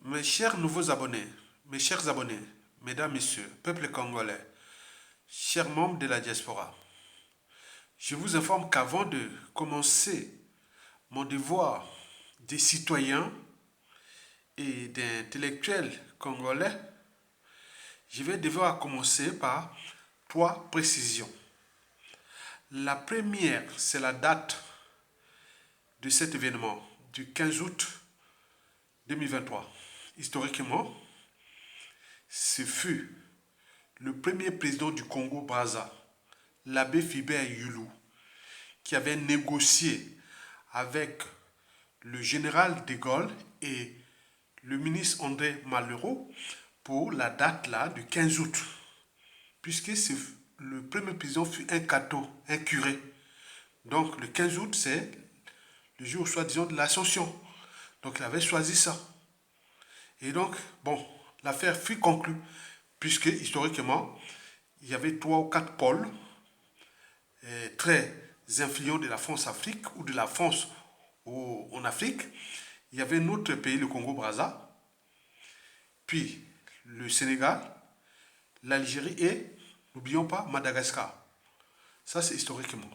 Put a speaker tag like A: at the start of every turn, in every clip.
A: Mes chers nouveaux abonnés, mes chers abonnés, mesdames, messieurs, peuple congolais, chers membres de la diaspora, je vous informe qu'avant de commencer mon devoir de citoyen et d'intellectuel congolais, je vais devoir commencer par trois précisions. La première, c'est la date de cet événement, du 15 août 2023. Historiquement, ce fut le premier président du Congo-Brazza, l'abbé Philbert Youlou, qui avait négocié avec le général de Gaulle et le ministre André Malraux pour la date là du 15 août, puisque le premier président fut un catho, un curé. Donc le 15 août, c'est le jour, soi-disant, de l'Ascension. Donc il avait choisi ça. Et donc, bon, l'affaire fut conclue, puisque historiquement, il y avait trois ou quatre pôles très influents de la France-Afrique ou de la France en Afrique. Il y avait notre pays, le Congo-Brazza, puis le Sénégal, l'Algérie et, n'oublions pas, Madagascar. Ça, c'est historiquement.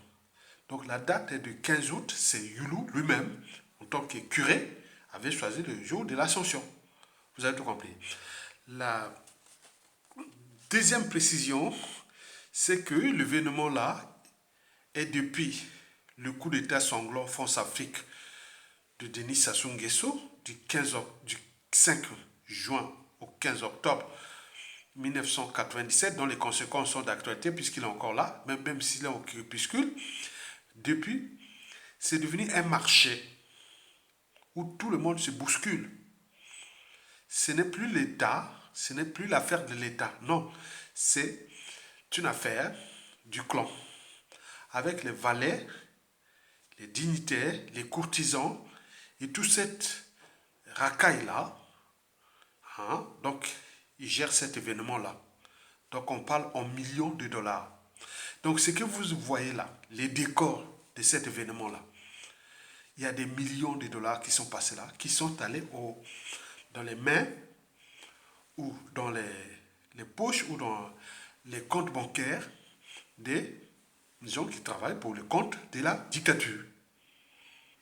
A: Donc la date est du 15 août, c'est Youlou lui-même, en tant que curé, avait choisi le jour de l'Ascension. Vous avez tout compris. La deuxième précision, c'est que l'événement là est depuis le coup d'État sanglant France-Afrique de Denis Sassou Nguesso du 5 juin au 15 octobre 1997, dont les conséquences sont d'actualité puisqu'il est encore là, même s'il est au crépuscule. Depuis, c'est devenu un marché où tout le monde se bouscule. Ce n'est plus l'État, ce n'est plus l'affaire de l'État, non, c'est une affaire du clan, avec les valets, les dignitaires, les courtisans et toute cette racaille-là. Hein, donc, ils gèrent cet événement-là. Donc, on parle en millions de dollars. Donc, ce que vous voyez là, les décors de cet événement-là, il y a des millions de dollars qui sont passés là, qui sont allés dans les mains ou dans les poches ou dans les comptes bancaires des gens qui travaillent pour le compte de la dictature.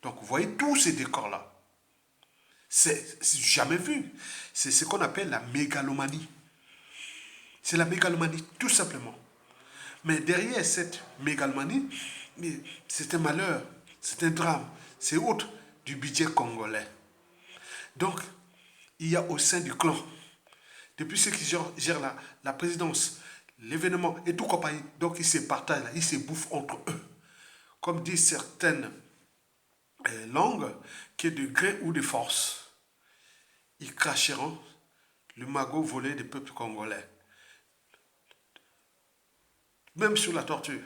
A: Donc vous voyez tous ces décors-là. C'est jamais vu. C'est ce qu'on appelle la mégalomanie. C'est la mégalomanie, tout simplement. Mais derrière cette mégalomanie, c'est un malheur, c'est un drame, c'est autre du budget congolais. Donc, il y a au sein du clan, depuis ceux qui gèrent la présidence, l'événement et tout compagnie, donc ils se partagent, ils se bouffent entre eux. Comme disent certaines langues, qui est de gré ou de force, ils cracheront le magot volé des peuples congolais. Même sur la torture.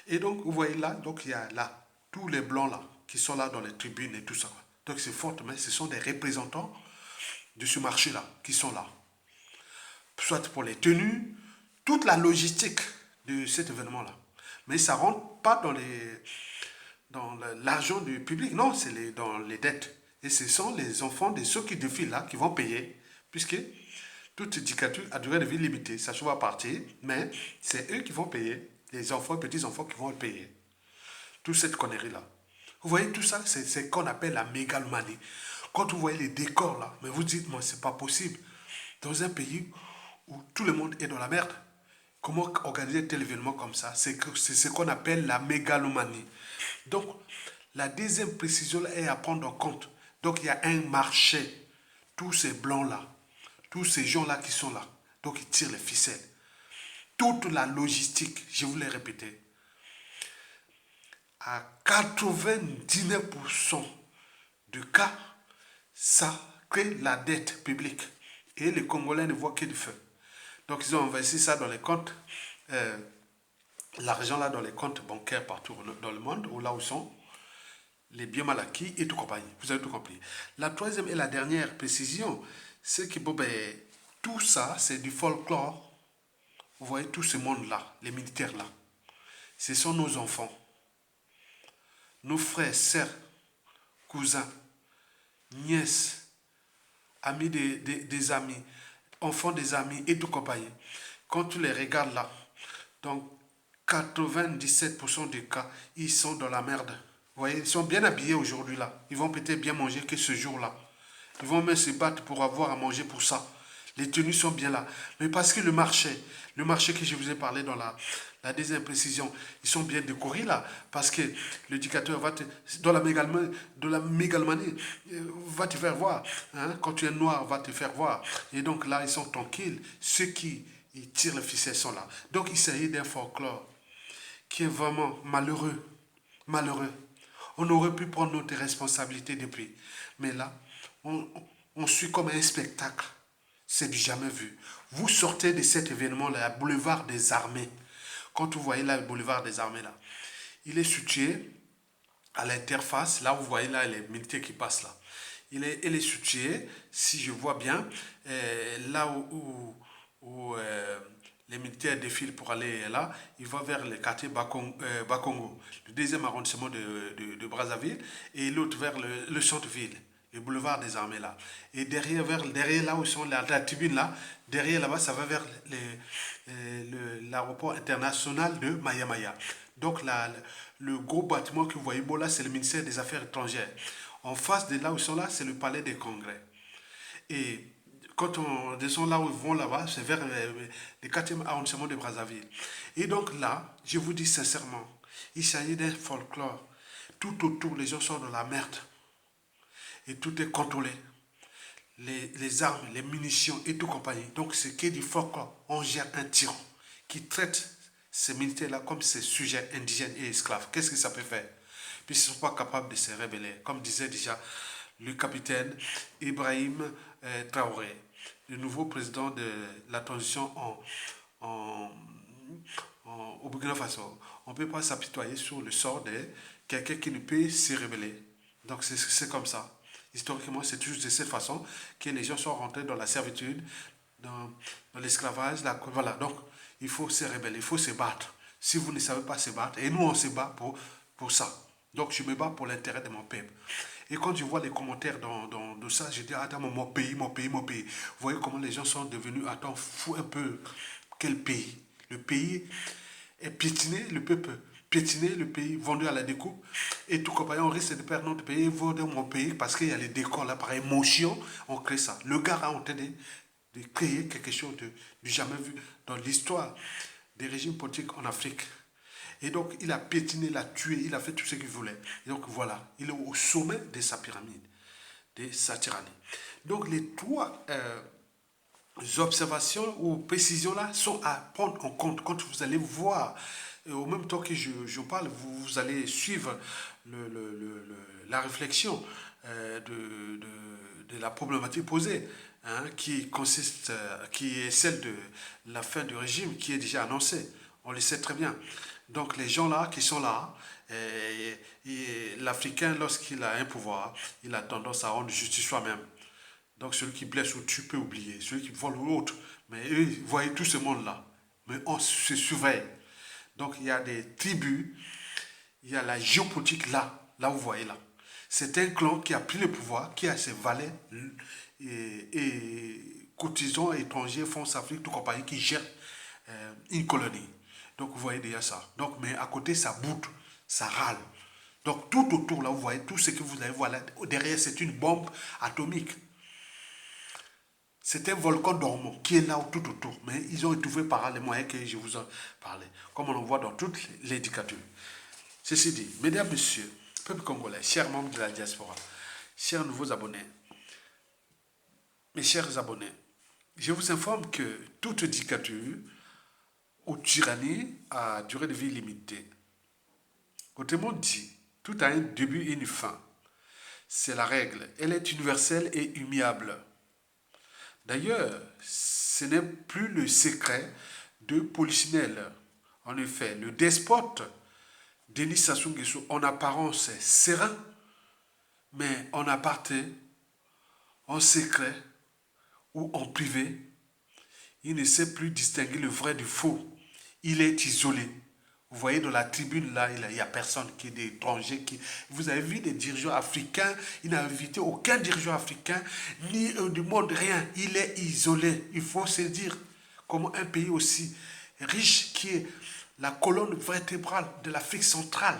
A: Et donc, vous voyez là, donc il y a là, tous les blancs là, qui sont là dans les tribunes et tout ça. Donc c'est fort, mais ce sont des représentants de ce marché-là, qui sont là. Soit pour les tenues, toute la logistique de cet événement-là. Mais ça ne rentre pas dans l'argent du public, non, c'est dans les dettes. Et ce sont les enfants de ceux qui défilent là qui vont payer, puisque toute dictature a durée de vie limitée. Ça se va partir, mais c'est eux qui vont payer, les enfants, petits-enfants qui vont payer. Toute cette connerie-là. Vous voyez, tout ça, c'est ce qu'on appelle la mégalomanie. Quand vous voyez les décors là, mais vous dites, moi, c'est pas possible. Dans un pays où tout le monde est dans la merde, comment organiser tel événement comme ça? C'est ce qu'on appelle la mégalomanie. Donc, la deuxième précision là est à prendre en compte. Donc, il y a un marché. Tous ces blancs-là, tous ces gens-là qui sont là, donc ils tirent les ficelles. Toute la logistique, je vous l'ai répété, à 99% de cas, ça crée la dette publique. Et les Congolais ne voient que du feu. Donc ils ont investi ça dans les comptes, l'argent là dans les comptes bancaires partout dans le monde, où là où sont les biens mal acquis et tout compagnie. Vous avez tout compris. La troisième et la dernière précision, c'est que bon, ben, tout ça, c'est du folklore. Vous voyez tout ce monde-là, les militaires là. Ce sont nos enfants, nos frères, sœurs, cousins, nièces, amis des amis, enfants des amis et tout compagnie. Quand tu les regardes là, donc 97% des cas, ils sont dans la merde. Vous voyez, ils sont bien habillés aujourd'hui là. Ils vont peut-être bien manger que ce jour-là. Ils vont même se battre pour avoir à manger pour ça. Les tenues sont bien là. Mais parce que le marché que je vous ai parlé dans la deuxième précision, ils sont bien décorés là. Parce que l'éducateur va te, dans la mégalomanie, va te faire voir. Hein. Quand tu es noir, va te faire voir. Et donc là, ils sont tranquilles. Ceux qui ils tirent les ficelles sont là. Donc il s'agit d'un folklore qui est vraiment malheureux. Malheureux. On aurait pu prendre notre responsabilité depuis. Mais là, on, on suit comme un spectacle. C'est du jamais vu. Vous sortez de cet événement-là, le boulevard des armées. Quand vous voyez là le boulevard des armées, là, il est situé à l'interface, là vous voyez là les militaires qui passent là. Il est situé, si je vois bien, là où les militaires défilent pour aller là, il va vers le quartier Bakongo, le deuxième arrondissement de Brazzaville, et l'autre vers le centre-ville, le boulevard des armées là. Et derrière là où sont la tribune là, derrière là-bas, ça va vers l'aéroport international de Maya. Donc le gros bâtiment que vous voyez là, c'est le ministère des Affaires étrangères. En face de là où ils sont là, c'est le palais des congrès. Et quand on descend là où ils vont là-bas, c'est vers le 4e arrondissement de Brazzaville. Et donc là, je vous dis sincèrement, il s'agit d'un folklore. Tout autour, les gens sont dans la merde. Et tout est contrôlé. Les armes, les munitions et tout compagnie. Donc ce qui est du folklore, on gère un tyran qui traite ces militaires-là comme ces sujets indigènes et esclaves. Qu'est-ce que ça peut faire? Puis ils ne sont pas capables de se rebeller. Comme disait déjà le capitaine Ibrahim Traoré, le nouveau président de la transition en, au Burkina Faso. On ne peut pas s'apitoyer sur le sort de quelqu'un qui ne peut se rebeller. Donc c'est comme ça. Historiquement, c'est toujours de cette façon que les gens sont rentrés dans la servitude, dans l'esclavage. Voilà, donc il faut se rebeller, il faut se battre. Si vous ne savez pas se battre, et nous on se bat pour ça. Donc je me bats pour l'intérêt de mon peuple. Et quand je vois les commentaires dans ça, je dis, attends, mon pays, mon pays, mon pays. Vous voyez comment les gens sont devenus, attends, fous un peu. Quel pays? Le pays est piétiné, le peuple piétiné, le pays vendu à la découpe. Et tout compagnon, on risque de perdre notre pays, vendre mon pays, parce qu'il y a les décors là, par émotion, on crée ça. Le gars a entendu de créer quelque chose de jamais vu dans l'histoire des régimes politiques en Afrique. Et donc, il a piétiné, il a tué, il a fait tout ce qu'il voulait. Et donc, voilà, il est au sommet de sa pyramide, de sa tyrannie. Donc, les trois observations ou précisions là sont à prendre en compte quand vous allez voir. Et au même temps que je parle, vous allez suivre la réflexion de la problématique posée, hein, qui consiste, qui est celle de la fin du régime qui est déjà annoncée. On le sait très bien. Donc les gens là qui sont là, l'Africain lorsqu'il a un pouvoir, il a tendance à rendre justice soi-même. Donc celui qui blesse ou tue peut oublier, celui qui vole ou autre. Mais eux, vous voyez tout ce monde-là. Mais on se surveille. Donc il y a des tribus, il y a la géopolitique là vous voyez là. C'est un clan qui a pris le pouvoir, qui a ses valets et cotisants étrangers, fonds Afrique, tout compagnie, qui gèrent une colonie. Donc vous voyez déjà ça. Donc, mais à côté, ça boude, ça râle. Donc tout autour là, vous voyez tout ce que vous allez voir là. Derrière, c'est une bombe atomique. C'est un volcan dormant qui est là tout autour. Mais ils ont étouffé par les moyens que je vous en parlais. Comme on en voit dans toutes les dictatures. Ceci dit, mesdames, messieurs, peuple congolais, chers membres de la diaspora, chers nouveaux abonnés, mes chers abonnés, je vous informe que toute dictature ou tyrannie a durée de vie limitée. Autrement dit, tout a un début et une fin. C'est la règle. Elle est universelle et immuable. D'ailleurs, ce n'est plus le secret de Polichinelle. En effet, le despote Denis Sassou Nguesso, en apparence, est serein, mais en aparté, en secret ou en privé, il ne sait plus distinguer le vrai du faux. Il est isolé. Vous voyez dans la tribune là, il n'y a personne qui est d'étrangers. Vous avez vu des dirigeants africains, il n'a invité aucun dirigeant africain, ni du monde, rien. Il est isolé. Il faut se dire comment un pays aussi riche qui est la colonne vertébrale de l'Afrique centrale,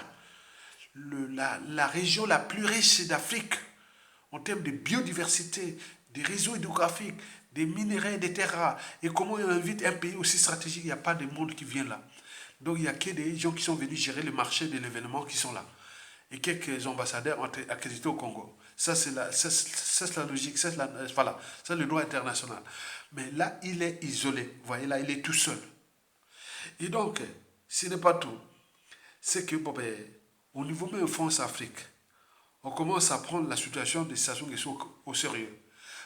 A: la région la plus riche d'Afrique en termes de biodiversité, des réseaux hydrographiques, des minéraux, des terres rares. Et comment on invite un pays aussi stratégique, il n'y a pas de monde qui vient là. Donc il n'y a que des gens qui sont venus gérer le marché de l'événement qui sont là. Et quelques ambassadeurs ont été accrédités au Congo. Ça, c'est la logique, voilà, c'est le droit international. Mais là, il est isolé. Vous voyez, là, il est tout seul. Et donc, ce n'est pas tout. C'est que, bon, ben, au niveau même France-Afrique, on commence à prendre la situation de Sassou Nguesso au sérieux.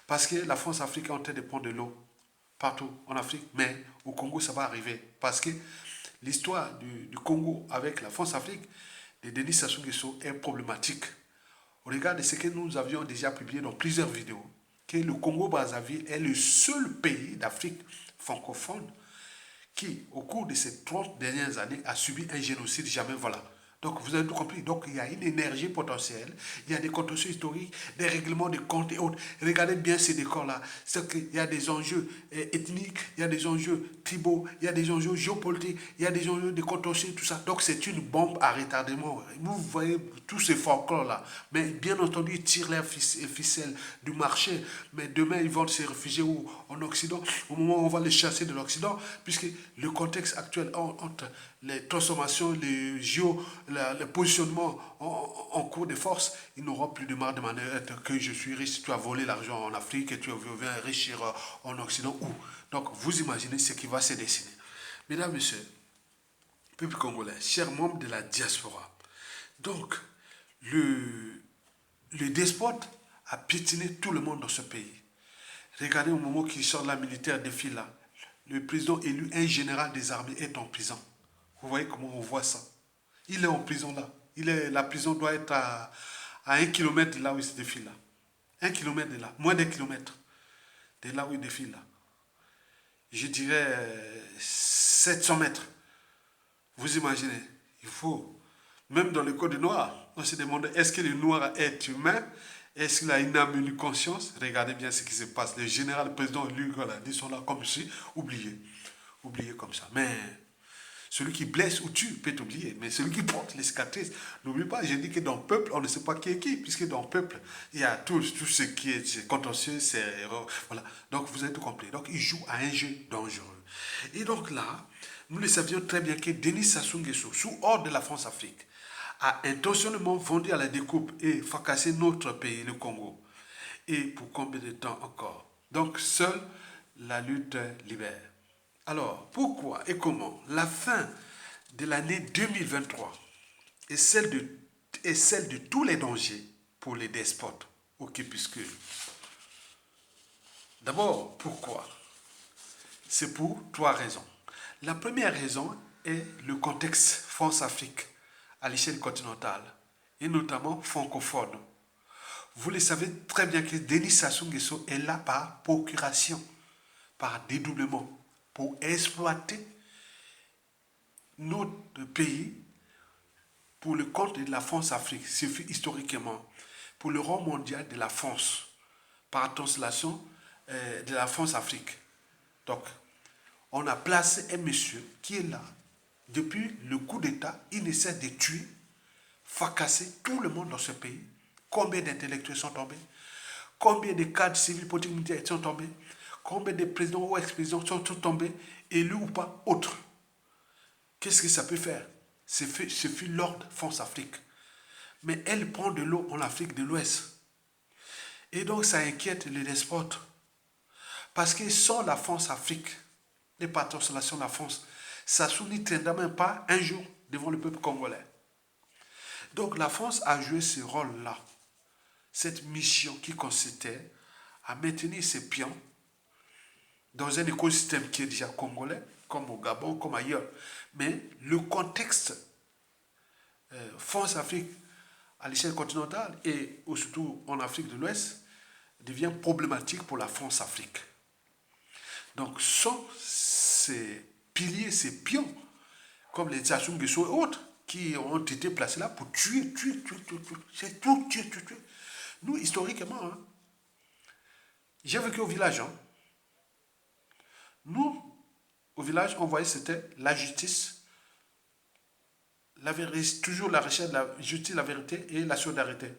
A: Parce que la France-Afrique est en train de prendre de l'eau partout en Afrique, mais au Congo, ça va arriver. Parce que l'histoire du Congo avec la France-Afrique de Denis Sassou Nguesso est problématique. Au regard de ce que nous avions déjà publié dans plusieurs vidéos, que le Congo-Brazzaville est le seul pays d'Afrique francophone qui, au cours de ces 30 dernières années, a subi un génocide jamais voilà. Donc, vous avez tout compris. Donc, il y a une énergie potentielle, il y a des contentieux historiques, des règlements de comptes et autres. Regardez bien ces décors-là. C'est qu'il y a des enjeux ethniques, il y a des enjeux tribaux, il y a des enjeux géopolitiques, il y a des enjeux de contentieux, tout ça. Donc, c'est une bombe à retardement. Vous voyez tous ces folklores-là. Mais bien entendu, ils tirent les ficelles du marché. Mais demain, ils vont se réfugier où? En Occident. Au moment où on va les chasser de l'Occident, puisque le contexte actuel entre les transformations, les le positionnement en cours de force, ils n'auront plus de marge de manœuvre que je suis riche, tu as volé l'argent en Afrique et tu viens enrichir en Occident. Où? Donc, vous imaginez ce qui va se dessiner. Mesdames, Messieurs, peuple congolais, chers membres de la diaspora, donc, le despote a piétiné tout le monde dans ce pays. Regardez au moment qu'il sort de la militaire défile là. Le président élu, un général des armées, est en prison. Vous voyez comment on voit ça? Il est en prison là. La prison doit être à 1 kilomètre de là où il se défile là. 1 kilomètre de là. Moins d'1 kilomètre de là où il défile là. Je dirais 700 mètres. Vous imaginez? Il faut. Même dans le code noir, on se demande est-ce que le noir est humain? Est-ce qu'il a une âme, une conscience? Regardez bien ce qui se passe. Le général, le président, lui, voilà, ils sont là comme si, oubliés. Oubliés comme ça. Mais celui qui blesse ou tue peut t'oublier. Mais celui qui porte les cicatrices, n'oublie pas, j'ai dit que dans le peuple, on ne sait pas qui est qui. Puisque dans le peuple, il y a tout ce qui est contentieux, c'est voilà. Donc vous avez tout compris. Donc il joue à un jeu dangereux. Et donc là, nous le savions très bien que Denis Sassou Nguesso, sous ordre de la France-Afrique, a intentionnellement vendu à la découpe et fracassé notre pays, le Congo. Et pour combien de temps encore? Donc seule la lutte libère. Alors, pourquoi et comment la fin de l'année 2023 est celle de tous les dangers pour les despotes au crépuscule? D'abord, pourquoi? C'est pour 3 raisons. La première raison est le contexte France-Afrique à l'échelle continentale et notamment francophone. Vous le savez très bien que Denis Sassou Nguesso est là par procuration, par dédoublement, pour exploiter notre pays pour le compte de la France-Afrique, historiquement, pour le rang mondial de la France, par translation de la France-Afrique. Donc, on a placé un monsieur qui est là. Depuis le coup d'État, il essaie de tuer, fracasser tout le monde dans ce pays. Combien d'intellectuels sont tombés? Combien de cadres civils, politiques, militaires sont tombés? Combien de présidents ou ex-présidents sont tombés, élus ou pas, autres? Qu'est-ce que ça peut faire? Ce fut l'ordre France-Afrique. Mais elle prend de l'eau en Afrique de l'Ouest. Et donc ça inquiète les despotes. Parce que sans la France-Afrique, les patrons de la France, Sassou n'y tiendra même pas un jour devant le peuple congolais. Donc la France a joué ce rôle-là, cette mission qui consistait à maintenir ses pions dans un écosystème qui est déjà congolais, comme au Gabon, comme ailleurs. Mais le contexte France-Afrique à l'échelle continentale et surtout en Afrique de l'Ouest devient problématique pour la France-Afrique. Donc sans ces piliers, ces pions, comme les Sassou Nguesso et autres, qui ont été placés là pour tuer, tuer, tuer, tuer, tuer. C'est tout, tuer, tuer, tuer. Nous, historiquement, hein, j'ai vécu au village. Hein. Nous, au village, on voyait c'était la justice, la vérité, toujours la recherche de la justice, la vérité et la solidarité.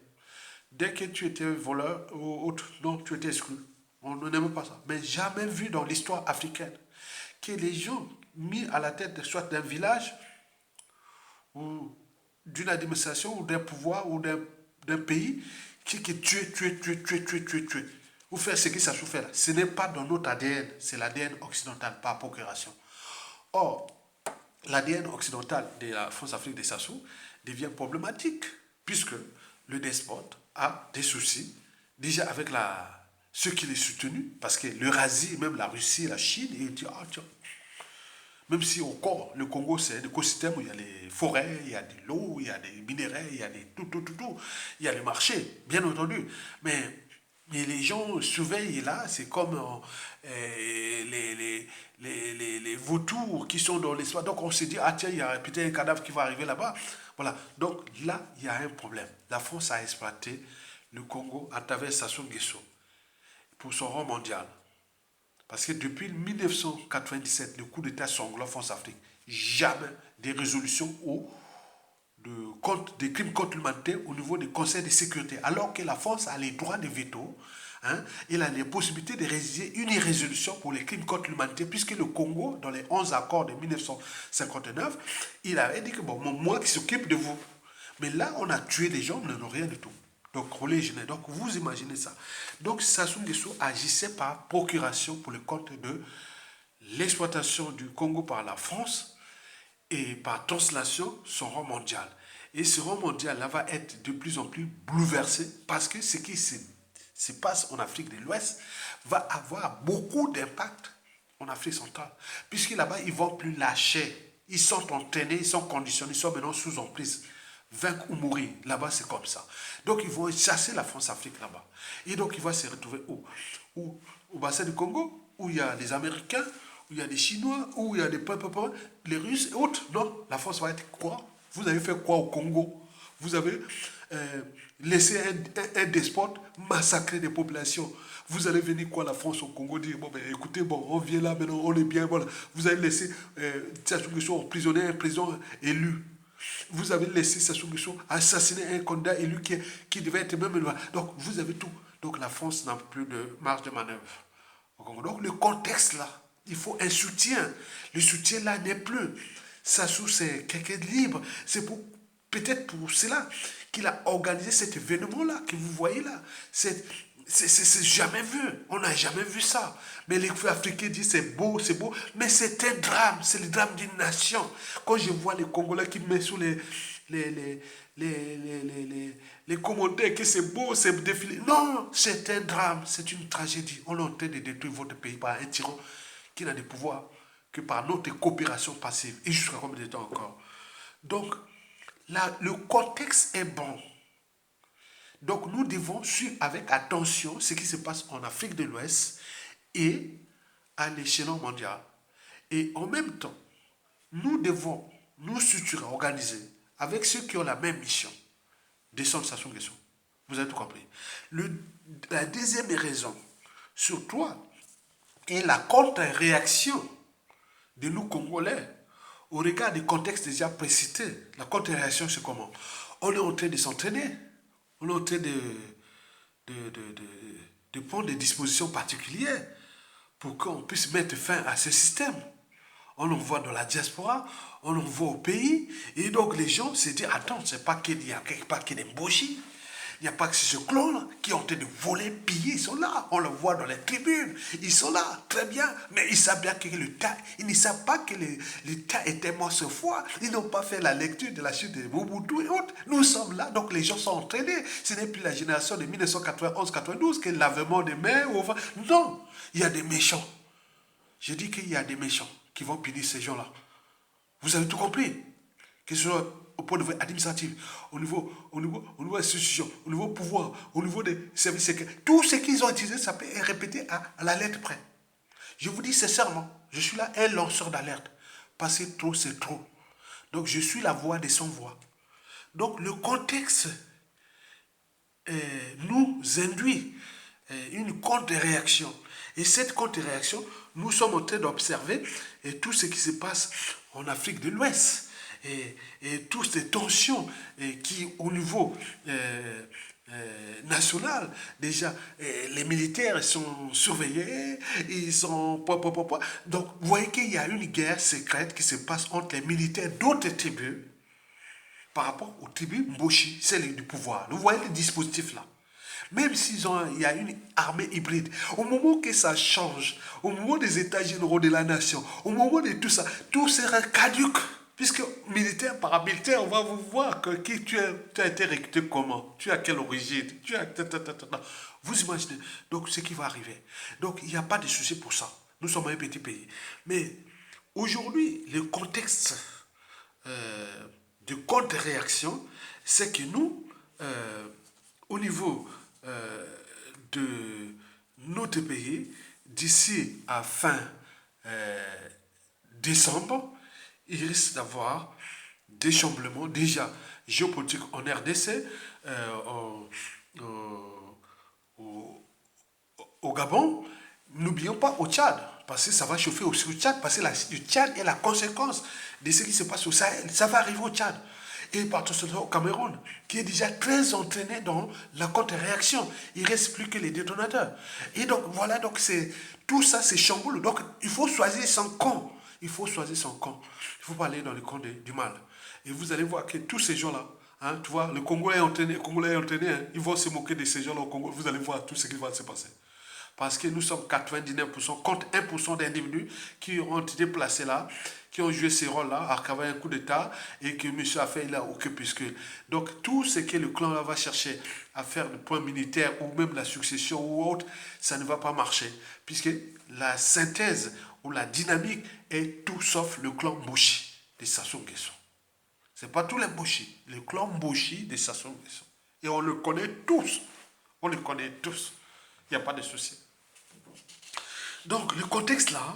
A: Dès que tu étais voleur ou autre, non, tu étais exclu. On n'aime pas ça. Mais jamais vu dans l'histoire africaine que les gens mis à la tête soit d'un village ou d'une administration ou d'un pouvoir ou d'un pays qui tue, tue, tue, tue, tue, tue, tue. Ou faire ce qui ça se fait là. Ce n'est pas dans notre ADN, c'est l'ADN occidental par procuration. Or, l'ADN occidental de la France-Afrique des Sassou devient problématique puisque le despote a des soucis déjà avec ceux qui les soutenu parce que l'Eurasie, même la Russie, la Chine, ils disent ah tiens, même si au corps, le Congo, c'est un écosystème où il y a les forêts, il y a de l'eau, il y a des minéraux, il y a des tout, tout, tout, tout. Il y a les marchés, bien entendu. Mais les gens surveillent là, c'est comme les vautours qui sont dans l'espace. Donc on se dit, ah tiens, il y a peut-être un cadavre qui va arriver là-bas. Voilà. Donc là, il y a un problème. La France a exploité le Congo à travers Sassou Nguesso pour son rang mondial. Parce que depuis 1997, le coup d'État sanglant France-Afrique, jamais des résolutions ou des crimes contre l'humanité au niveau du Conseil de sécurité. Alors que la France a les droits de veto, hein, il a les possibilités de réaliser une résolution pour les crimes contre l'humanité, puisque le Congo, dans les 11 accords de 1959, il avait dit que bon, moi qui s'occupe de vous. Mais là, on a tué des gens, on n'en a rien du tout. Donc, donc, vous imaginez ça. Donc, Sassou Nguesso agissait par procuration pour le compte de l'exploitation du Congo par la France et par translation son rang mondial. Et ce rang mondial là va être de plus en plus bouleversé parce que ce qui se passe en Afrique de l'Ouest va avoir beaucoup d'impact en Afrique centrale. Puisque là-bas, ils ne vont plus lâcher. Ils sont entraînés, ils sont conditionnés, ils sont maintenant sous emprise. Vaincre ou mourir, là-bas c'est comme ça. Donc ils vont chasser la France-Afrique là-bas. Et donc il va se retrouver où au bassin du Congo, où il y a les Américains, où il y a des Chinois, où il y a des les Russes et autres. Non, la France va être quoi? Vous avez fait quoi au Congo? Vous avez laissé un despote massacrer des populations. Vous allez venir quoi la France au Congo dire bon ben écoutez bon on vient là maintenant on est bien voilà. Vous allez laisser emprisonner un président élu. Vous avez laissé Sassou Nguesso assassiner un candidat élu qui devait être même élu. Donc vous avez tout. Donc la France n'a plus de marge de manœuvre au Congo. Donc le contexte là, il faut un soutien. Le soutien là n'est plus. Sassou c'est quelqu'un de libre. C'est peut-être pour cela qu'il a organisé cet événement là que vous voyez là. C'est jamais vu. On n'a jamais vu ça. Mais les Africains disent c'est beau, mais c'est un drame. C'est le drame d'une nation. Quand je vois les Congolais qui mettent sous les commentaires que c'est beau, c'est défilé. Non, c'est un drame, c'est une tragédie. On est en train de détruire votre pays par un tyran qui n'a de pouvoir que par notre coopération passive. Et jusqu'à combien de temps encore? Donc, là, le contexte est bon. Donc nous devons suivre avec attention ce qui se passe en Afrique de l'Ouest et à l'échelon mondial. Et en même temps, nous devons nous structurer, organiser avec ceux qui ont la même mission. Descendre Sassou Nguesso. Vous avez tout compris. La deuxième raison, sur toi, est la contre-réaction de nous Congolais au regard du contexte déjà précité. La contre-réaction, c'est comment? On est en train de s'entraîner. On est en train de prendre des dispositions particulières pour qu'on puisse mettre fin à ce système. On l'envoie dans la diaspora, on l'envoie au pays, et donc les gens se disent, attends, c'est pas qu'il y a quelque part qu'il y a des bougies, il n'y a pas que ce clone qui est en train de voler, piller, ils sont là, on le voit dans les tribunes, ils sont là, très bien, mais ils savent bien que l'État, ils ne savent pas que l'État était mort ce fois, ils n'ont pas fait la lecture de la chute de Mobutu et autres, nous sommes là, donc les gens sont entraînés, ce n'est plus la génération de 1991-92 que l'avènement des mains, non, il y a des méchants, je dis qu'il y a des méchants qui vont punir ces gens-là, vous avez tout compris, que ce soit au point de vue administratif, au niveau institution, au niveau pouvoir, au niveau des services secrets. Tout ce qu'ils ont utilisé, ça peut être répété à la lettre près. Je vous dis sincèrement, je suis là un lanceur d'alerte. Passer trop, c'est trop. Donc, je suis la voix des sans-voix. Donc, le contexte nous induit une contre-réaction. Et cette contre-réaction, nous sommes en train d'observer tout ce qui se passe en Afrique de l'Ouest. Et toutes ces tensions qui, au niveau national, déjà, les militaires sont surveillés, ils sont... Donc, vous voyez qu'il y a une guerre secrète qui se passe entre les militaires d'autres tribus par rapport aux tribus Mboshi, celles du pouvoir. Vous voyez le dispositif là. Même s'il y a une armée hybride, au moment que ça change, au moment des états généraux de la nation, au moment de tout ça, tout sera caduque. Puisque militaire, paramilitaire, on va vous voir que qui tu as été recruté comment, tu as quelle origine, tu as... Vous imaginez. Donc, ce qui va arriver. Donc, il n'y a pas de souci pour ça. Nous sommes un petit pays. Mais aujourd'hui, le contexte de contre-réaction, c'est que nous, au niveau de notre pays, d'ici à fin décembre, il risque d'avoir des chamboulements déjà géopolitiques en RDC, au Gabon. N'oublions pas au Tchad, parce que ça va chauffer aussi au Tchad, parce que le Tchad est la conséquence de ce qui se passe au Sahel. Ça va arriver au Tchad. Et particulièrement au Cameroun, qui est déjà très entraîné dans la contre-réaction. Il ne reste plus que les détonateurs. Et donc, voilà, donc tout ça, c'est chamboule. Donc, il faut choisir son camp. Il faut choisir son camp. Il ne faut pas aller dans le camp du mal. Et vous allez voir que tous ces gens-là, hein, tu vois, le Congolais est entraîné, hein, ils vont se moquer de ces gens-là au Congo. Vous allez voir tout ce qui va se passer. Parce que nous sommes 99% contre 1% d'individus qui ont été placés là, qui ont joué ces rôles-là, à travers un coup d'État, et que M. a fait, il a aucun crépuscule. Donc, tout ce que le clan là va chercher à faire de point militaire, ou même la succession ou autre, ça ne va pas marcher. Puisque la synthèse ou la dynamique est tout sauf le clan Mboshi de Sassou Nguesso. Ce n'est pas tous les Mboshi, le clan Mboshi de Sassou Nguesso. Et on le connaît tous. On le connaît tous. Il n'y a pas de souci. Donc, le contexte là,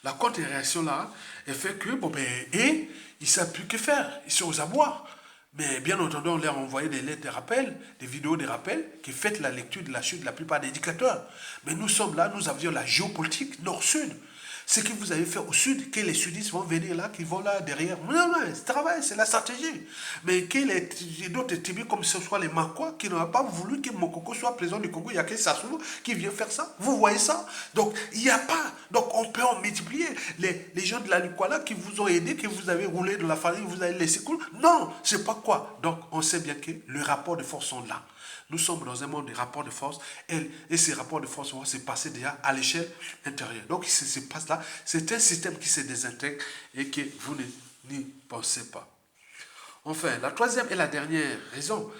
A: la contre-réaction là, elle fait que, bon, ben, et ils ne savent plus que faire. Ils sont aux abois. Mais bien entendu, on leur a envoyé des lettres de rappel, des vidéos de rappel, qui font la lecture de la chute de la plupart des dictateurs. Mais nous sommes là, nous avions la géopolitique nord-sud. Ce que vous avez fait au sud, que les sudistes vont venir là, qui vont là derrière. Non, non, c'est travail, c'est la stratégie. Mais que les d'autres tribus, comme ce soit les Makwa, qui n'ont pas voulu que Mokoko soit président du Congo, il n'y a que Sassou qui vient faire ça. Vous voyez ça? Donc, il n'y a pas. Donc, on peut en multiplier. Les gens de la Lukwala qui vous ont aidé, que vous avez roulé de la famille, vous avez laissé couler. Non, c'est pas quoi. Donc, on sait bien que les rapports de force sont là. Nous sommes dans un monde de rapports de force et ces rapports de force vont se passer déjà à l'échelle intérieure. Donc, ce qui se passe là, c'est un système qui se désintègre et que vous n'y pensez pas. Enfin, la troisième et la dernière raison,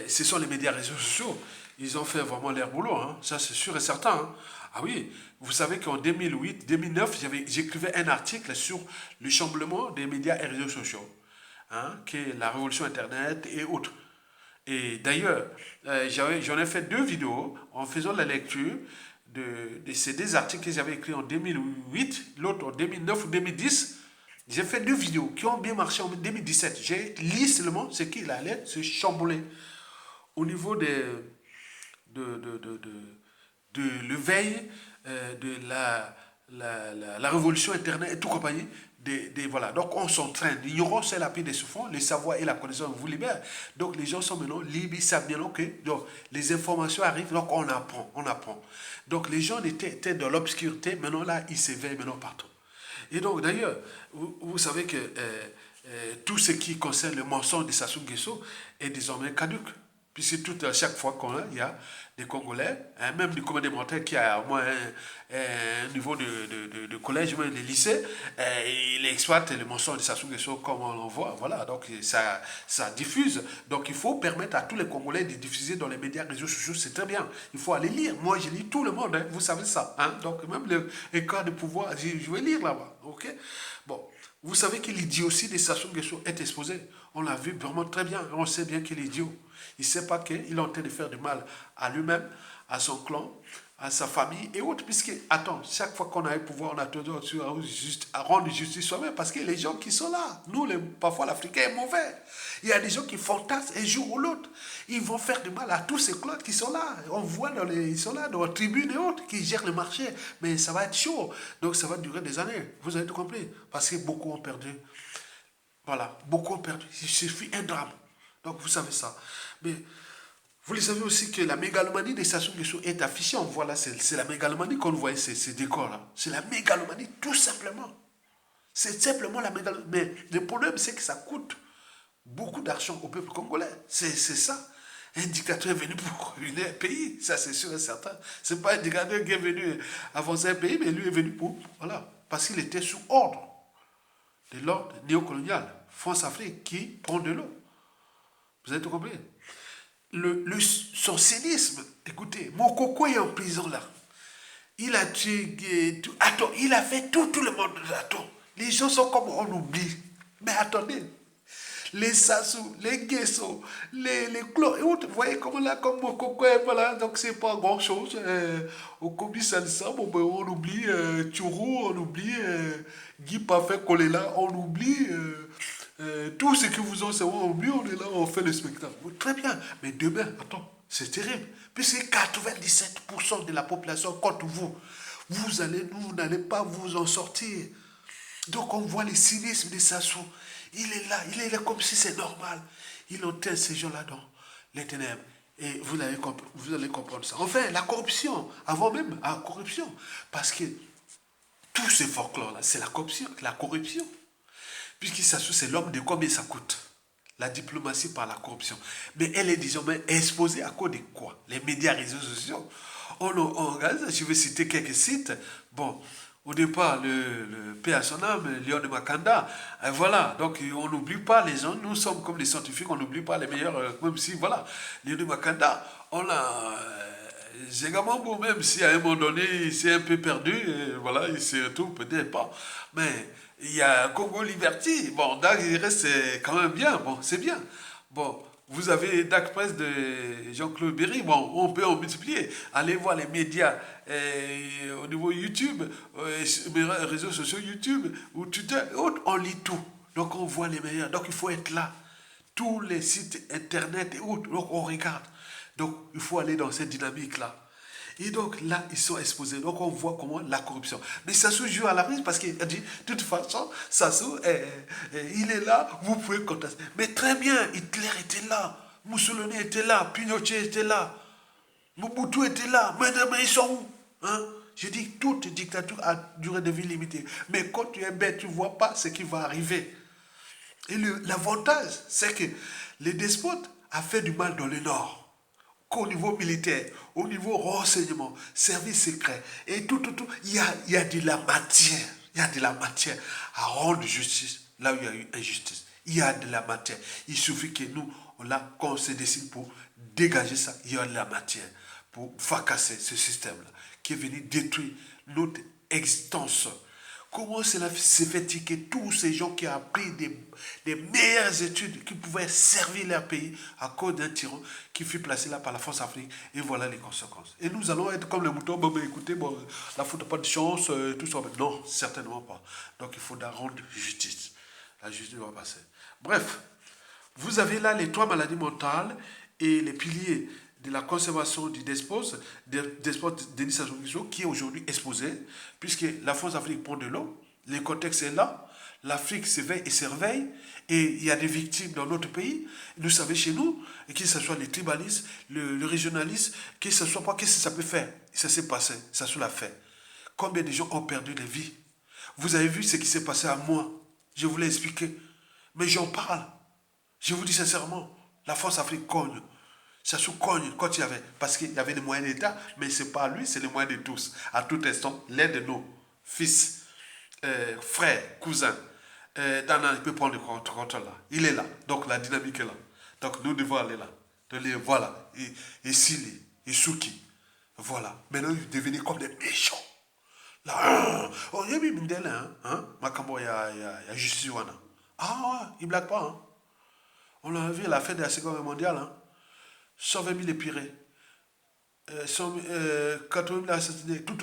A: ce sont les médias réseaux sociaux. Ils ont fait vraiment leur boulot, hein. Ça c'est sûr et certain. Hein. Ah oui, vous savez qu'en 2008, 2009, j'écrivais un article sur le chamboulement des médias et réseaux sociaux, hein, qui est la révolution Internet et autres. Et d'ailleurs, j'en ai fait 2 vidéos en faisant la lecture de ces 2 articles que j'avais écrits en 2008, l'autre en 2009 ou 2010. J'ai fait 2 vidéos qui ont bien marché en 2017. J'ai lu seulement ce qu'il allait se chambouler au niveau de l'éveil, de la révolution Internet et tout compagnie. Voilà. Donc on s'entraîne. L'ignorance c'est la pire des souffrances, le savoir et la connaissance vous libèrent. Donc les gens sont maintenant libres, ils savent bien que donc, les informations arrivent, donc on apprend. Donc les gens étaient dans l'obscurité, maintenant là ils s'éveillent maintenant partout. Et donc d'ailleurs, vous savez que tout ce qui concerne le mensonge de Sassou Nguesso est désormais caduque. Puisque à chaque fois qu'il y a des Congolais, hein, même du commun des mortels qui a au moins un niveau de collège, même des lycées, il exploite le mensonge de Sassou Nguesso comme on l'envoie. Voilà, donc ça diffuse. Donc il faut permettre à tous les Congolais de diffuser dans les médias réseaux sociaux, c'est très bien. Il faut aller lire. Moi, je lis tout le monde, hein, vous savez ça. Hein, donc même les cas de pouvoir, je vais lire là-bas. Ok. Bon. Vous savez que l'idiotie de Sassou Nguesso est exposé. On l'a vu vraiment très bien. On sait bien qu'il est idiot. Il ne sait pas qu'il est en train de faire du mal à lui-même, à son clan, à sa famille et autres, puisque, attends, chaque fois qu'on a le pouvoir, on a toujours à rendre justice soi-même, parce que les gens qui sont là, nous, parfois l'Africain est mauvais. Il y a des gens qui fantasment un jour ou l'autre. Ils vont faire du mal à tous ces clones qui sont là. On voit ils sont là dans les tribunes et autres, qui gèrent le marché. Mais ça va être chaud. Donc ça va durer des années. Vous avez tout compris. Parce que beaucoup ont perdu. Voilà, beaucoup ont perdu. Il suffit un drame. Donc vous savez ça. Mais vous le savez aussi que la mégalomanie des stations de Guesso est affichée. On voit là, c'est la mégalomanie qu'on voit, ces décors-là. C'est la mégalomanie, tout simplement. C'est simplement la mégalomanie. Mais le problème, c'est que ça coûte beaucoup d'argent au peuple congolais. C'est ça. Un dictateur est venu pour ruiner un pays, ça c'est sûr et certain. C'est pas un dictateur qui est venu avancer un pays, mais lui est venu pour, voilà, parce qu'il était sous ordre de l'ordre néocolonial, France-Afrique, qui prend de l'eau. Vous avez tout compris? Son cynisme, écoutez, Mokoko est en prison là. Il a tué tout. Attends, il a fait tout le monde. Attends, les gens sont comme on oublie. Mais attendez, les Sassou, les Guesso, les Clos, et autres, vous voyez comment là, comme Mokoko, voilà, donc c'est pas grand chose. Au Kobi Salsa, bon, ben, on oublie Tchourou, on oublie Guy Parfait Kolela, on oublie. Tout ce que vous en savez, on oublie, on est là, on fait le spectacle. Oui, très bien, mais demain, attends, c'est terrible. Puisque 97% de la population contre vous, vous n'allez pas vous en sortir. Donc on voit le cynisme de Sassou. Il est là comme si c'est normal. Il enterre ces gens-là dans les ténèbres. Et vous allez comprendre ça. Enfin, la corruption, avant même la corruption. Parce que tout ce folklore-là, c'est la corruption. La corruption. Puisque Sassou, c'est l'homme de combien ça coûte. La diplomatie par la corruption. Mais elle est désormais exposée à cause de quoi? Les médias, réseaux sociaux. Je vais citer quelques sites. Bon, au départ, le paix à son âme, Léon de Makanda. Voilà, donc on n'oublie pas les gens. Nous sommes comme les scientifiques, on n'oublie pas les meilleurs, même si, voilà, Léon de Makanda, on a. Gégamambo, même si à un moment donné, il s'est un peu perdu, voilà, il se retrouve peut-être pas. Mais il y a Congo Liberty, bon, Dag, il reste quand même bien, bon, c'est bien. Bon, vous avez Dag Press de Jean-Claude Berry, bon, on peut en multiplier. Allez voir les médias au niveau YouTube, les réseaux sociaux YouTube, ou Twitter, on lit tout. Donc on voit les meilleurs, donc il faut être là. Tous les sites internet et autres, donc on regarde. Donc, il faut aller dans cette dynamique-là. Et donc, là, ils sont exposés. Donc, on voit comment la corruption. Mais Sassou joue à la risque parce qu'il a dit, de toute façon, Sassou, il est là, vous pouvez contester. Mais très bien, Hitler était là, Mussolini était là, Pinochet était là, Mobutu était là. Mais ils sont où? Hein? Je dis, toute dictature a durée de vie limitée. Mais quand tu es bête, tu ne vois pas ce qui va arriver. Et l'avantage, c'est que les despotes a fait du mal dans le Nord qu'au niveau militaire, au niveau renseignement, service secret, et tout, il y a de la matière. Il y a de la matière à rendre justice là où il y a eu injustice. Il y a de la matière. Il suffit que nous, quand on se décide pour dégager ça, il y a de la matière pour fracasser ce système-là qui est venu détruire notre existence. Comment cela s'est fait que tous ces gens qui ont appris des meilleures études, qui pouvaient servir leur pays à cause d'un tyran qui fut placé là par la France Afrique, et voilà les conséquences. Et nous allons être comme les moutons, bon, ben, écoutez, bon, la faute n'a pas de chance, tout ça. Non, certainement pas. Donc il faudra rendre justice. La justice va passer. Bref, vous avez là les 3 maladies mentales et les piliers de la conservation du despote Denis Sassou Nguesso, qui est aujourd'hui exposé, puisque la France-Afrique prend de l'eau, le contexte est là, l'Afrique s'éveille et se réveille, et il y a des victimes dans notre pays. Vous savez, chez nous, et que ce soit les tribalistes, le régionalisme, que ce soit pas, qu'est-ce que ça peut faire? Ça s'est passé, ça se l'a fait. Combien de gens ont perdu les vies? Vous avez vu ce qui s'est passé à moi? Je vous l'ai expliqué. Mais j'en parle. Je vous dis sincèrement, la France-Afrique cogne. Ça se cogne quand il y avait, parce qu'il y avait des moyens d'État, mais ce n'est pas lui, c'est les moyens de tous. À tout instant, l'aide de nos fils, frères, cousins, Dana, il peut prendre le contrôle là. Il est là. Donc la dynamique est là. Donc nous devons aller là. Voilà. Et Sili, et Souki. Voilà. Maintenant, ils deviennent comme des méchants. Là, oh, il y a mis Mindel, hein? Makambo, il y a justice. Ah, ouais, il ne blague pas, hein? On l'a vu à la fête de la Seconde Guerre mondiale, hein? 120 000 épirés. 80 000 assassinés, tout.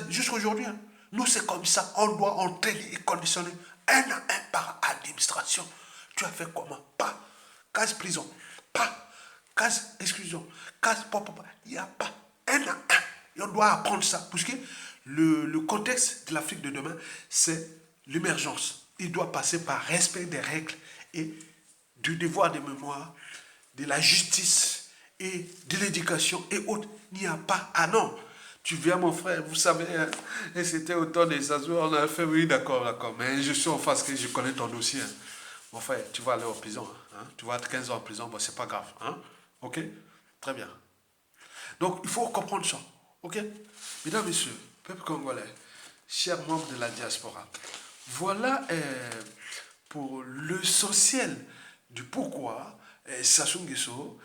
A: Jusqu'à aujourd'hui, hein. Nous, c'est comme ça. On doit entraîner et conditionner un à un par administration. Tu as fait comment? Pas. Case prison. Pas. Case exclusion. Case papa. Il n'y a pas. Un à un. Et on doit apprendre ça. Parce que le contexte de l'Afrique de demain, c'est l'émergence. Il doit passer par respect des règles et du devoir de mémoire, de la justice et de l'éducation et autres. Il n'y a pas. Ah non, tu viens mon frère, vous savez, hein, et c'était au temps des Azores, on a fait, oui d'accord, mais je suis en face que je connais ton dossier. Hein. Mon frère, tu vas aller en prison, hein, tu vas être 15 ans en prison, bon c'est pas grave, hein, ok, très bien. Donc il faut comprendre ça, ok. Mesdames, messieurs, peuple congolais, chers membres de la diaspora, voilà pour l'essentiel du pourquoi Sassou Nguesso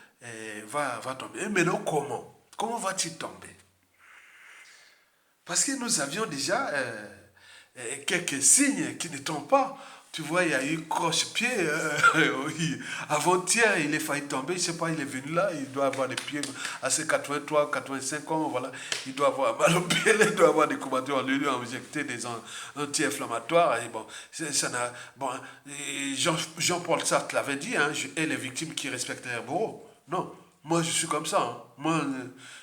A: va tomber. Et maintenant, comment? Comment va-t-il tomber? Parce que nous avions déjà quelques signes qui ne tombent pas. Tu vois, il y a eu croche-pied. Avant-hier, il est failli tomber. Je ne sais pas, il est venu là. Il doit avoir des pieds à ses 83, 85 ans. Voilà. Il doit avoir mal au pied. Il doit avoir des combattants. On lui a injecté des anti-inflammatoires. Et bon, ça n'a. Bon, Jean-Paul Sartre l'avait dit, hein, et les victimes qui respectent les bourreaux. Non, moi je suis comme ça. Hein. Moi,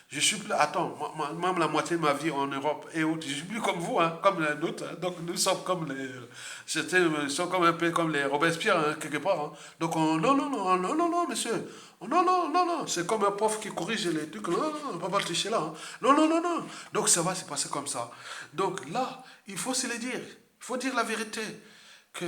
A: je suis plus. Attends, même la moitié de ma vie en Europe et autres, je suis plus comme vous, hein, comme les autres. Hein. Donc nous sommes comme les. Certains sont comme un peu comme les Robespierre, hein, quelque part. Hein. Donc non, monsieur. Non. C'est comme un prof qui corrige les trucs. Non, on ne peut pas le toucher là. Hein. Non. Donc ça va se passer comme ça. Donc là, il faut se le dire. Il faut dire la vérité. Que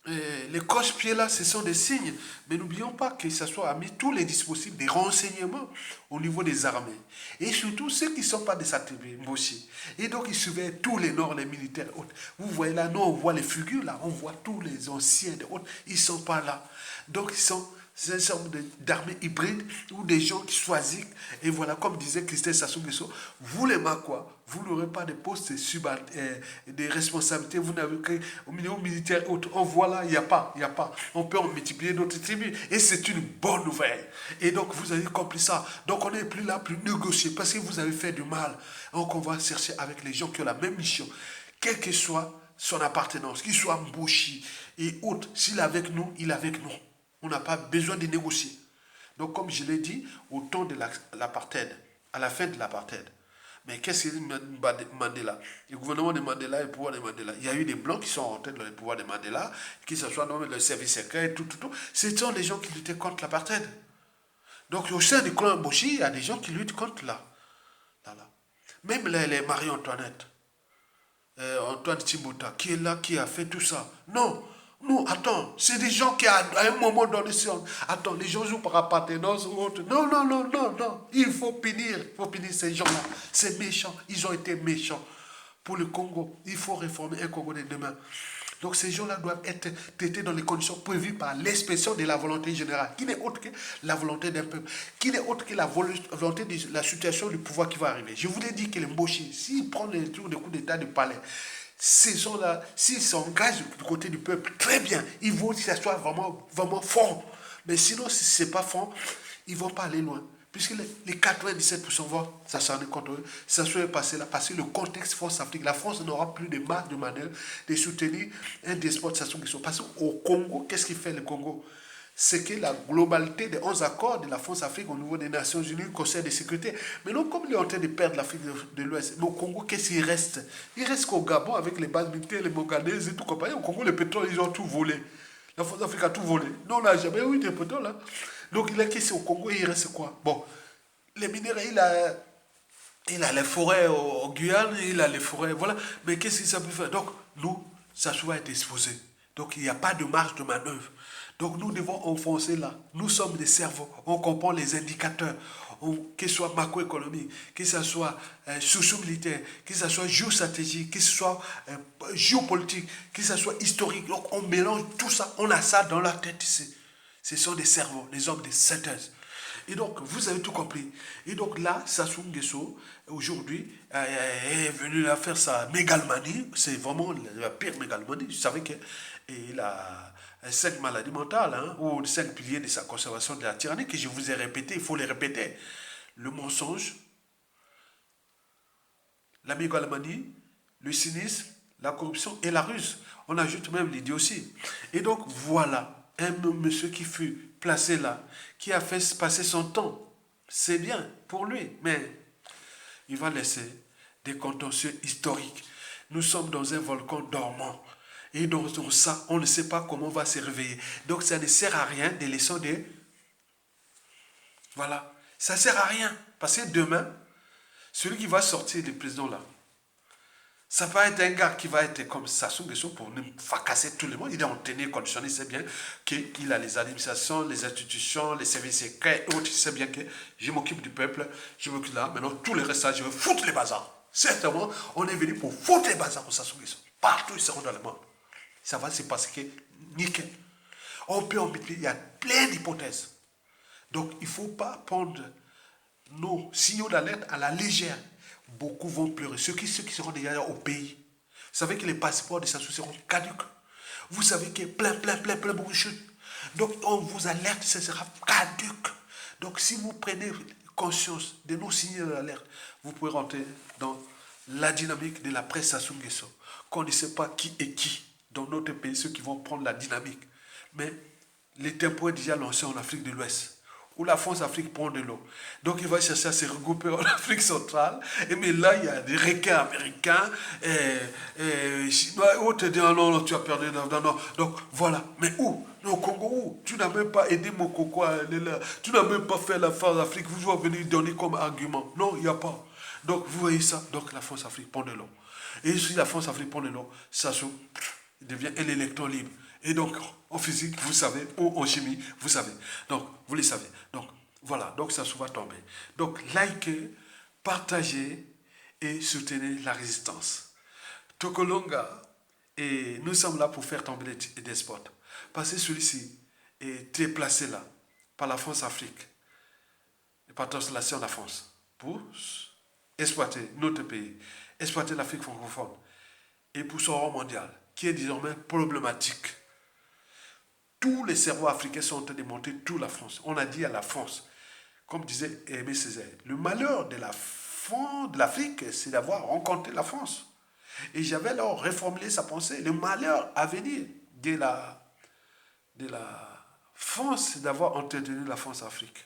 A: les coche-pieds là, ce sont des signes. Mais n'oublions pas que ça soit à mis tous les dispositifs des renseignements au niveau des armées. Et surtout ceux qui ne sont pas des attributs aussi. Et donc ils surveillent tous les nords, les militaires autres. Vous voyez là, nous on voit les figures là, on voit tous les anciens des autres. Ils ne sont pas là. Donc ils sont. C'est une sorte d'armée hybride ou des gens qui choisissent. Et voilà, comme disait Christelle Sassou Nguesso, vous les Makois, vous n'aurez pas de postes des responsabilités. Vous n'avez qu'au milieu militaire, on voit là, il n'y a pas. On peut en multiplier d'autres tribus. Et c'est une bonne nouvelle. Et donc, vous avez compris ça. Donc, on n'est plus là, plus négocier parce que vous avez fait du mal. Donc, on va chercher avec les gens qui ont la même mission. Quelle que soit son appartenance, qu'il soit Mbouchi et autres. S'il est avec nous, il est avec nous. On n'a pas besoin de négocier. Donc, comme je l'ai dit, au temps de l'apartheid, à la fin de l'apartheid, mais qu'est-ce que Mandela? Le gouvernement de Mandela et le pouvoir de Mandela. Il y a eu des blancs qui sont rentrés dans le pouvoir de Mandela, qui se soient nommés le service secret, tout. Ce sont des gens qui luttaient contre l'apartheid. Donc, au sein du clan Mboshi, il y a des gens qui luttent contre là. Même les Marie-Antoinette, Antoine Timota, qui est là, qui a fait tout ça. Non. Non, attends, c'est des gens qui, à un moment donné, attends, les gens jouent par appartenance ou autre. Non. Il faut punir ces gens-là. C'est méchant. Ils ont été méchants. Pour le Congo, il faut réformer un Congo de demain. Donc ces gens-là doivent être traités dans les conditions prévues par l'expression de la volonté générale, qui n'est autre que la volonté d'un peuple, qui n'est autre que la volonté de la situation du pouvoir qui va arriver. Je vous l'ai dit que les Mboshi, s'ils prennent les tours de coups d'État du palais, ces gens-là, s'ils s'engagent du côté du peuple, très bien, ils vont que ça soit vraiment fort. Mais sinon, si ce n'est pas fort, ils ne vont pas aller loin. Puisque les 97% vont s'acharner contre eux, ça soit passé là, parce que le contexte France-Afrique, la France n'aura plus de marge de manœuvre de soutenir un despote Sassou Nguesso. Parce qu'au Congo, qu'est-ce qui fait le Congo? C'est que la globalité des 11 accords de la France-Afrique au niveau des Nations Unies, Conseil de sécurité. Mais non, comme il est en train de perdre l'Afrique de l'Ouest, mais au Congo, qu'est-ce qu'il reste? Il reste qu'au Gabon, avec les bases militaires, les Mogadais et tout compagnie. Au Congo, le pétrole, ils ont tout volé. La France-Afrique a tout volé. Non, on n'a jamais eu de pétrole, là. Donc, il est question au Congo, il reste quoi? Bon, les minéraux, il a les forêts au Guyane, il a les forêts, voilà. Mais qu'est-ce que ça peut faire? Donc, nous, ça soit être exposé. Donc, il n'y a pas de marge de manœuvre. Donc, nous devons enfoncer là. Nous sommes des cerveaux. On comprend les indicateurs. Que ce soit macroéconomique, que ce soit socio-militaire, que ce soit géostratégique, que ce soit géopolitique, que ce soit historique. Donc, on mélange tout ça. On a ça dans la tête ici. Ce sont des cerveaux, des hommes de synthèse. Et donc, vous avez tout compris. Et donc là, Sassou Nguesso, aujourd'hui, est venu là faire sa mégalomanie. C'est vraiment la pire mégalomanie. Vous savez qu'il a 5 maladies mentales, hein, ou 5 piliers de sa conservation de la tyrannie, que je vous ai répété, il faut les répéter. Le mensonge, la mégalomanie, le cynisme, la corruption et la ruse. On ajoute même l'idiotie. Et donc voilà, un monsieur qui fut placé là, qui a fait passer son temps. C'est bien pour lui, mais il va laisser des contentieux historiques. Nous sommes dans un volcan dormant. Et dans ça, on ne sait pas comment on va se réveiller. Donc ça ne sert à rien des leçons de... Voilà. Ça ne sert à rien. Parce que demain, celui qui va sortir, le président là, ça va être un gars qui va être comme Sassou Nguesso pour nous fracasser tout le monde. Il est en tenue conditionnée, il sait bien qu'il a les administrations, les institutions, les services secrets, autres. Il sait bien que je m'occupe du peuple, je m'occupe là. Maintenant, tout le reste, je veux foutre les bazars. Certainement, on est venu pour foutre les bazars pour Sassou Nguesso. Partout, ils seront dans le monde. Ça va se passer que nickel. On peut en mettre, il y a plein d'hypothèses. Donc, il ne faut pas prendre nos signaux d'alerte à la légère. Beaucoup vont pleurer. Ceux qui seront déjà au pays. Vous savez que les passeports de Sassou seront caducs. Vous savez qu'il y a plein beaucoup de choses. Donc, on vous alerte, ce sera caduc. Donc, si vous prenez conscience de nos signaux d'alerte, vous pouvez rentrer dans la dynamique de la presse Sassou Nguesso. Qu'on ne sait pas qui est qui dans notre pays, ceux qui vont prendre la dynamique. Mais les tempos est déjà lancé en Afrique de l'Ouest, où la France-Afrique prend de l'eau. Donc il va chercher à se regrouper en Afrique centrale. Et mais là, il y a des requins américains, chinois, autres disent, ah non, tu as perdu, non. Donc voilà. Mais où? Au Congo, où? Tu n'as même pas aidé Mokoko à aller là. Tu n'as même pas fait la France-Afrique. Vous allez venir donner comme argument. Non, il n'y a pas. Donc vous voyez ça. Donc la France-Afrique prend de l'eau. Et si la France-Afrique prend de l'eau, ça il devient un électron libre. Et donc, en physique, vous savez, ou en chimie, vous savez. Donc, vous le savez. Donc, voilà. Donc, ça va tomber. Donc, likez, partagez et soutenez la résistance. Tokolonga, et nous sommes là pour faire tomber les despotes. Parce que celui-ci est placé là, par la France-Afrique, et par translation de la France, pour exploiter notre pays, exploiter l'Afrique francophone, et pour son rang mondial, qui est désormais problématique. Tous les cerveaux africains sont en train de monter toute la France. On a dit à la France, comme disait Aimé Césaire, le malheur de l'Afrique, c'est d'avoir rencontré la France. Et j'avais alors reformulé sa pensée. Le malheur à venir de la France, c'est d'avoir entretenu la France-Afrique.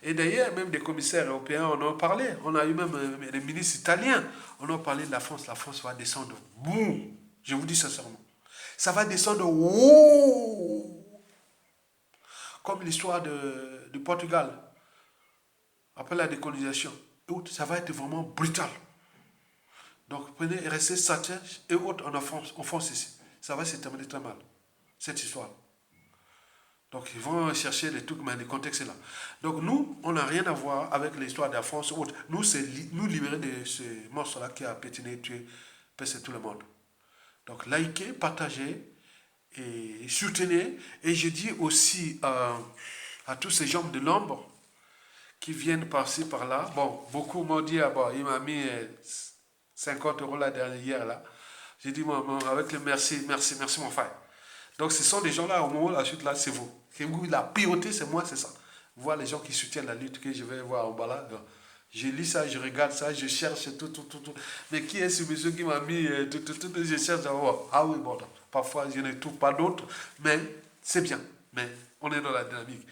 A: Et d'ailleurs, même des commissaires européens en ont parlé. On a eu même des ministres italiens. On a parlé de la France. La France va descendre. Boum. Je vous dis sincèrement. Ça va descendre. Ouh, comme l'histoire du Portugal. Après la décolonisation. Ça va être vraiment brutal. Donc, prenez, restez sages et autres en France ici. Ça va se terminer très mal. Cette histoire. Donc, ils vont chercher les trucs, mais les contextes là. Donc, nous, on n'a rien à voir avec l'histoire de la France ou autre. Nous, c'est nous libérer de ce monstre-là qui a pétiné, tué, percé tout le monde. Donc, likez, partagez et soutenez. Et je dis aussi à tous ces gens de l'ombre qui viennent par-ci, par-là. Bon, beaucoup m'ont dit, ah bon, il m'a mis 50 € là hier, là. J'ai dit, avec le merci mon frère. Donc, ce sont des gens-là, au moment de la chute, là, c'est vous. La priorité, c'est moi, c'est ça. Voir les gens qui soutiennent la lutte que je vais voir en bas là. Je lis ça, je regarde ça, je cherche tout. Mais qui est ce monsieur qui m'a mis tout, je cherche à voir. Ah oui, bon, parfois je ne trouve pas d'autres, mais c'est bien. Mais on est dans la dynamique.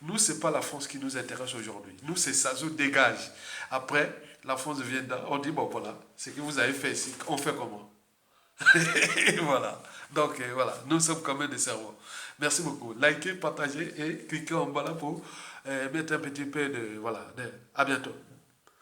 A: Nous, ce n'est pas la France qui nous intéresse aujourd'hui. Nous, c'est ça, je dégage. Après, la France vient là, on dit, bon voilà, ce que vous avez fait ici, on fait comment? Et voilà. Donc voilà, nous sommes quand même des cerveaux. Merci beaucoup. Likez, partagez et cliquez en bas là pour mettre un petit peu de... Voilà. À bientôt.